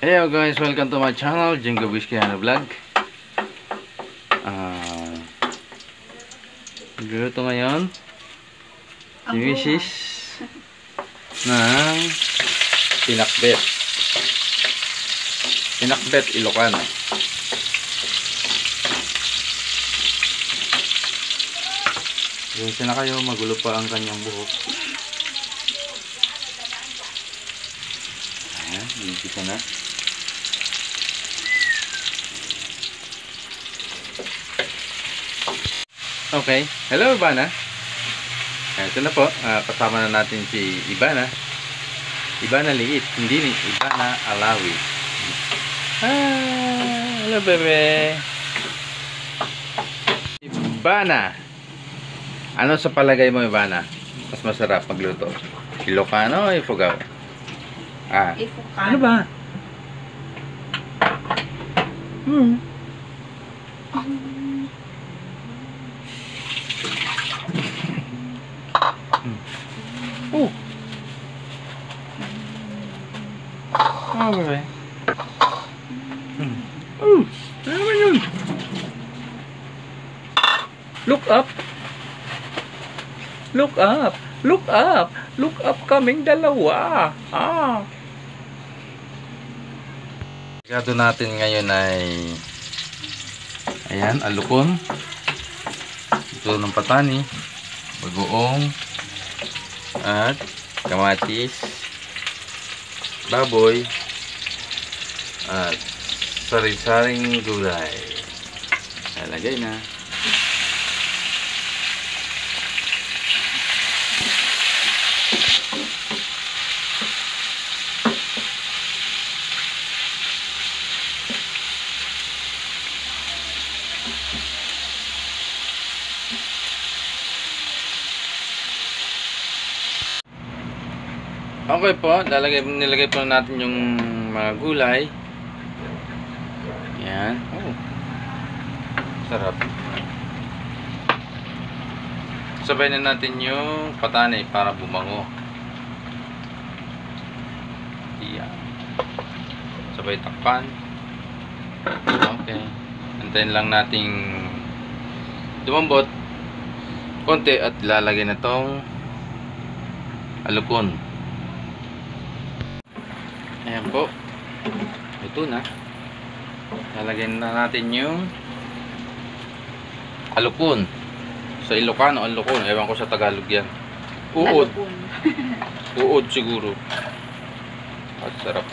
Hello guys, welcome to my channel, Jingo Biskiano Vlog. Nagluluto ngayon si Mrs. ng pinakbet. Pinakbet Ilocano. Kasi na kayo, magulo pa ang kanyang buhok. Ayan, inikita na. Okay, hello Ivana. Ito na po, kasama na natin si Ivana. Ivana liit, hindi ni Ivana Alawi. Hello bebe. Ivana, ano sa palagay mo Ivana? Mas masarap magluto? Ilocano o Ifugao? Ifugao. Ano ba? Oh. Oh, bebe. Oh, ano naman yun? Look up. Look up. Look up. Look up kaming dalawa. Gado natin ngayon ay ayan, alukon. Ito ng patani, bagoong, at kamatis, baboy, at sari-saring gulay. Nalagay na. Okay po, nilagay po natin yung mga gulay. Yan. Oh. Sarap. Sabay na natin yung patani para bumango. Yan. Sabay takpan. Okay. Antayin lang nating dumambot konti at lalagay na tong alukon. Ayan po. Ito na. Lalagyan na natin yung alukon. Sa Ilocano, alukon. Ewan ko sa Tagalog yan. Uod. Uod siguro. At sarap.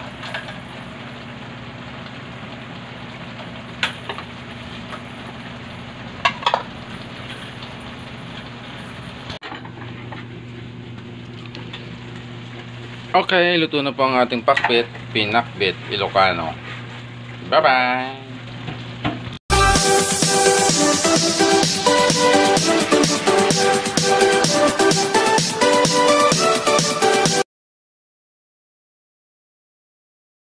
Okay, luto na po ang ating pakbet, pinakbet Ilocano. Bye-bye!